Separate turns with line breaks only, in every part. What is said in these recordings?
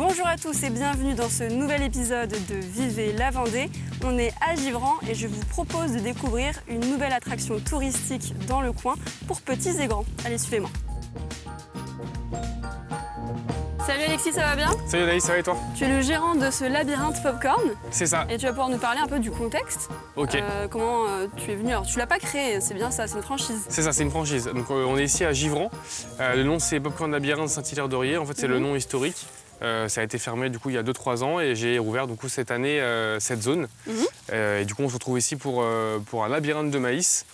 Bonjour à tous et bienvenue dans ce nouvel épisode de Vivez la Vendée. On est à Givran et je vous propose de découvrir une nouvelle attraction touristique dans le coin pour petits et grands. Allez, suivez-moi. Salut Alexis, ça va bien?
Salut Anaïs, ça va et toi?
Tu es le gérant de ce labyrinthe Popcorn.
C'est ça.
Et tu vas pouvoir nous parler un peu du contexte.
Ok.
Comment tu es venu? Alors tu l'as pas créé, c'est bien ça, c'est une franchise.
C'est ça, c'est une franchise. Donc on est ici à Givran. Le nom c'est Popcorn Labyrinthe Saint-Hilaire-d'Orier. En fait c'est le nom historique. Ça a été fermé du coup il y a 2-3 ans et j'ai rouvert du coup cette année cette zone. Et du coup on se retrouve ici pour un labyrinthe de maïs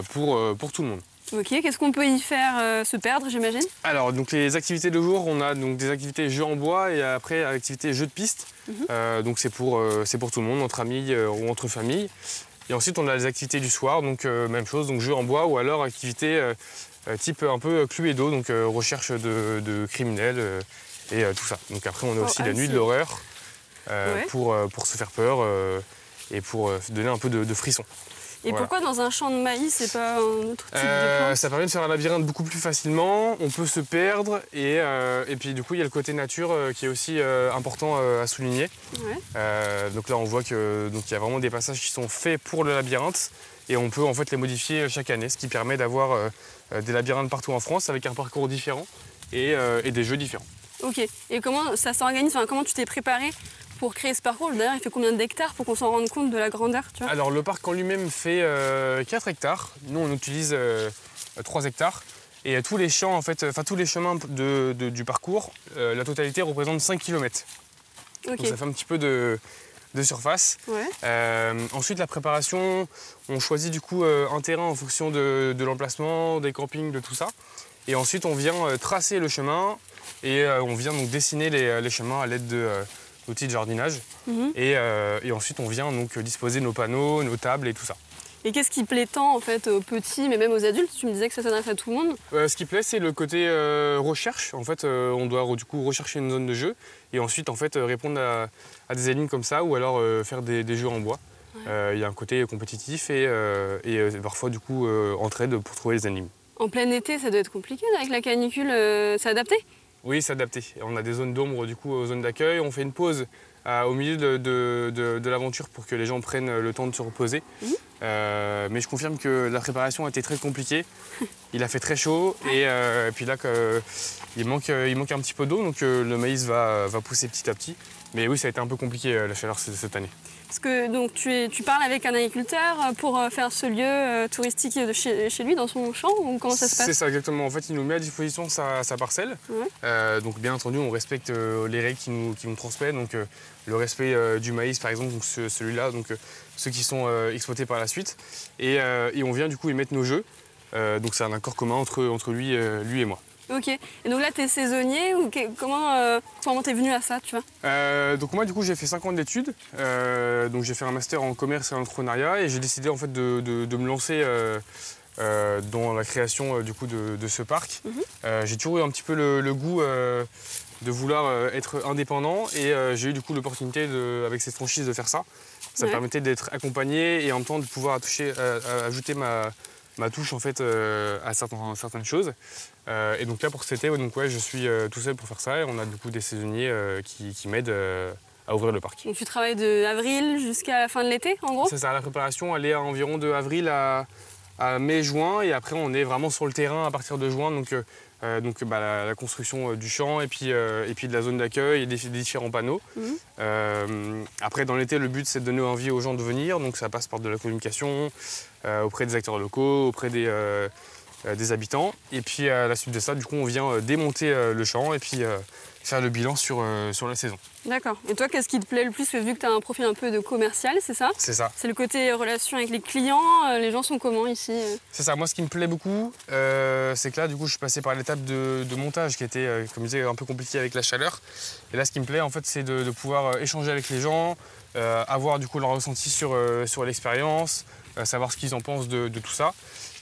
pour tout le monde.
Ok, qu'est-ce qu'on peut y faire se perdre, j'imagine? Alors,
donc les activités de jour, on a donc des activités jeux en bois et après activités jeux de piste. Donc c'est pour tout le monde, entre amis ou entre familles. Et ensuite on a les activités du soir, donc même chose, donc jeux en bois ou alors activités type un peu Cluedo, donc recherche de criminels et tout ça. Donc après on a aussi la nuit de l'horreur pour se faire peur et pour donner un peu de frisson.
Et voilà. Pourquoi dans un champ de maïs et pas un autre type de plante? Ça
permet de faire un labyrinthe beaucoup plus facilement, on peut se perdre et puis du coup il y a le côté nature qui est aussi important à souligner. Donc là on voit qu'il y a vraiment des passages qui sont faits pour le labyrinthe et on peut en fait les modifier chaque année, ce qui permet d'avoir des labyrinthes partout en France avec un parcours différent et des jeux différents.
Ok, et comment ça s'organise, enfin, comment tu t'es préparé pour créer ce parcours? D'ailleurs, il fait combien d'hectares pour qu'on s'en rende compte de la grandeur, tu vois?
Alors, le parc en lui-même fait 4 hectares. Nous, on utilise 3 hectares. Et tous les champs, en fait, tous les chemins du parcours, la totalité représente 5 km. Okay. Donc, ça fait un petit peu de surface. Ensuite, la préparation, on choisit du coup un terrain en fonction de l'emplacement, des campings, de tout ça. Et ensuite, on vient tracer le chemin et on vient donc dessiner les chemins à l'aide d'outils de jardinage. Et ensuite, on vient donc disposer nos panneaux, nos tables et tout ça.
Et qu'est-ce qui plaît tant en fait aux petits, mais même aux adultes? Tu me disais que ça s'adresse à tout le monde.
Ce qui plaît, c'est le côté recherche. En fait, on doit du coup rechercher une zone de jeu et ensuite en fait répondre à des énigmes comme ça ou alors faire des jeux en bois. Il y a un côté compétitif et parfois du coup entraide pour trouver les énigmes.
En plein été, ça doit être compliqué là, avec la canicule. C'est adapté?
Oui, c'est adapté. On a des zones d'ombre du coup aux zones d'accueil. On fait une pause au milieu de l'aventure pour que les gens prennent le temps de se reposer. Mais je confirme que la préparation a été très compliquée. Il a fait très chaud et puis là il manque un petit peu d'eau, donc le maïs va pousser petit à petit. Mais oui, ça a été un peu compliqué la chaleur cette année.
Parce que donc, tu parles avec un agriculteur pour faire ce lieu touristique de chez lui, dans son champ, ou comment ça se passe? C'est
ça exactement, en fait il nous met à disposition sa parcelle. Donc bien entendu on respecte les règles qu'il nous transmet, donc le respect du maïs par exemple, donc celui-là, donc ceux qui sont exploités par la suite. Et on vient du coup y mettre nos jeux, donc c'est un accord commun entre lui et moi.
Ok, et donc là tu es saisonnier ou comment t'es venu à ça, tu vois?
Donc moi du coup j'ai fait 5 ans d'études, donc j'ai fait un master en commerce et en entrepreneuriat et j'ai décidé en fait de me lancer dans la création du coup de ce parc. J'ai toujours eu un petit peu le goût de vouloir être indépendant et j'ai eu du coup l'opportunité avec cette franchise de faire ça. Ça me permettait d'être accompagné et en même temps de pouvoir ajouter ma touche en fait à certaines choses. Et donc là pour cet été, je suis tout seul pour faire ça et on a du coup des saisonniers qui m'aident à ouvrir le parc.
Donc tu travailles de avril jusqu'à la fin de l'été en gros?
C'est ça, la préparation elle est à environ de avril à mai-juin et après on est vraiment sur le terrain à partir de juin, donc la construction du champ et puis de la zone d'accueil et des différents panneaux. Après dans l'été le but c'est de donner envie aux gens de venir, donc ça passe par de la communication auprès des acteurs locaux, auprès des habitants. Et puis à la suite de ça, du coup, on vient démonter le champ et puis faire le bilan sur la saison.
D'accord. Et toi, qu'est-ce qui te plaît le plus? Vu que tu as un profil un peu de commercial, c'est ça? C'est ça. C'est le côté relation avec les clients. Les gens sont comment ici?
C'est ça. Moi, ce qui me plaît beaucoup, c'est que là, du coup, je suis passé par l'étape de montage qui était, comme je disais, un peu compliquée avec la chaleur. Et là, ce qui me plaît, en fait, c'est de pouvoir échanger avec les gens, avoir du coup leur ressenti sur l'expérience, savoir ce qu'ils en pensent de tout ça.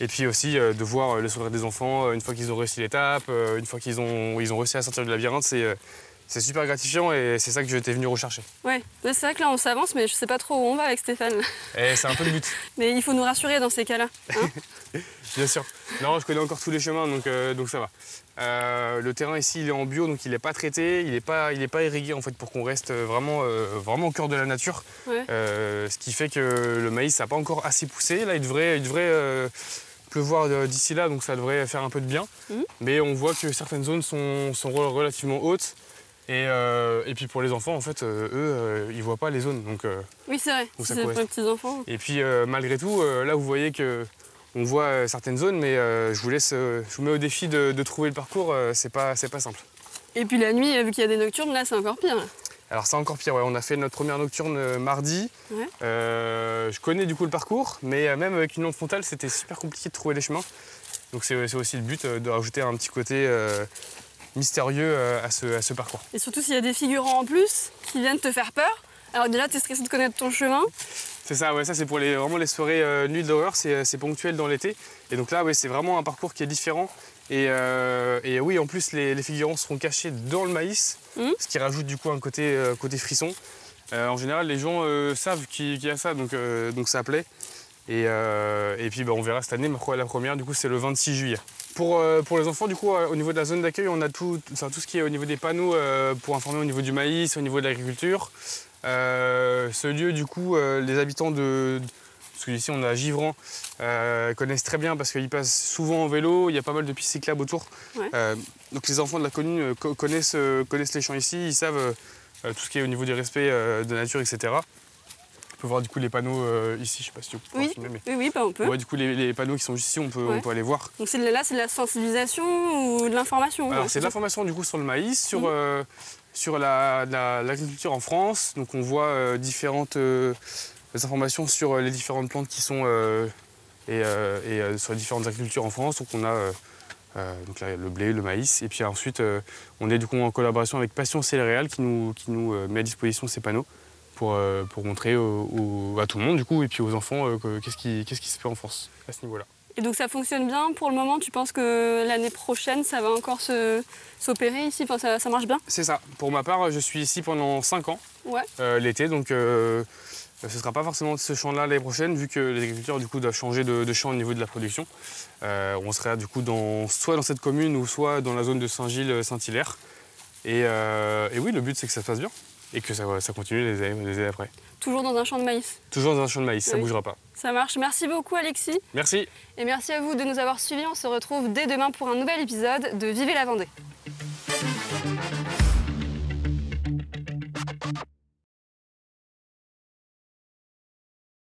Et puis aussi de voir le sourire des enfants une fois qu'ils ont réussi l'étape, une fois qu'ils ont réussi à sortir du labyrinthe, c'est super gratifiant et c'est ça que j'étais venu rechercher.
Ouais, c'est vrai que là on s'avance, mais je sais pas trop où on va avec Stéphane.
Et c'est un peu le but.
Mais il faut nous rassurer dans ces cas-là. Hein.
Bien sûr. Non, je connais encore tous les chemins, donc ça va. Le terrain ici, il est en bio, donc il n'est pas traité, il n'est pas irrigué en fait pour qu'on reste vraiment au cœur de la nature.
Ouais.
Ce qui fait que le maïs n'a pas encore assez poussé. Là, il devrait pleuvoir d'ici là, donc ça devrait faire un peu de bien. Mais on voit que certaines zones sont relativement hautes. Et puis pour les enfants, en fait, eux, ils ne voient pas les zones. Donc,
oui, c'est vrai, c'est pour les petits-enfants.
Et puis malgré tout, là vous voyez qu'on voit certaines zones, mais je vous mets au défi de trouver le parcours, c'est pas simple.
Et puis la nuit, vu qu'il y a des nocturnes, là c'est encore pire. Là.
Alors c'est encore pire, ouais. On a fait notre première nocturne mardi. Ouais. Je connais du coup le parcours, mais même avec une lampe frontale, c'était super compliqué de trouver les chemins. Donc c'est aussi le but de rajouter un petit côté mystérieux à ce parcours.
Et surtout s'il y a des figurants en plus qui viennent te faire peur. Alors déjà, tu es stressé de connaître ton chemin.
C'est ça, ouais, ça c'est pour vraiment les soirées nuit d'horreur, c'est ponctuel dans l'été. Et donc là, ouais, c'est vraiment un parcours qui est différent. Et oui, en plus, les figurants seront cachés dans le maïs, ce qui rajoute du coup un côté frisson. En général, les gens savent qu'il y a ça, donc ça plaît. Et puis on verra cette année, la première, du coup, c'est le 26 juillet. Pour les enfants, du coup, au niveau de la zone d'accueil, on a tout ce qui est au niveau des panneaux pour informer au niveau du maïs, au niveau de l'agriculture. Ce lieu, du coup, les habitants parce qu'ici on est à Givran, connaissent très bien parce qu'ils passent souvent en vélo, il y a pas mal de pistes cyclables autour. Ouais. Donc les enfants de la commune connaissent les champs ici, ils savent tout ce qui est au niveau du respect de la nature, etc. On peut voir du coup les panneaux ici, je sais pas si tu peux filmer. Mais...
Oui, on peut.
Ouais, du coup les panneaux qui sont juste ici, on peut aller voir.
Donc là c'est de la sensibilisation ou de l'information?
Alors c'est de l'information du coup sur le maïs, sur l'agriculture en France. Donc on voit différentes informations sur les différentes plantes qui sont et sur les différentes agricultures en France. Donc on a donc là, le blé, le maïs. Et puis ensuite on est du coup en collaboration avec Passion Céréales qui nous met à disposition ces panneaux pour montrer à tout le monde du coup et puis aux enfants qu'est-ce qui se fait en France à ce niveau-là.
Et donc ça fonctionne bien pour le moment? Tu penses que l'année prochaine, ça va encore s'opérer ici? Enfin, ça marche bien?
C'est ça. Pour ma part, je suis ici pendant 5 ans, l'été. Donc ce ne sera pas forcément ce champ-là l'année prochaine, vu que les agriculteurs du coup, doivent changer de champ au niveau de la production. On sera du coup soit dans cette commune ou soit dans la zone de Saint-Gilles-Saint-Hilaire. Et oui, le but c'est que ça se passe bien et que ça continue les années après.
Toujours dans un champ de maïs? Toujours
dans un champ de maïs, ça ne bougera pas.
Ça marche. Merci beaucoup Alexis.
Merci.
Et merci à vous de nous avoir suivis. On se retrouve dès demain pour un nouvel épisode de Vivez la Vendée.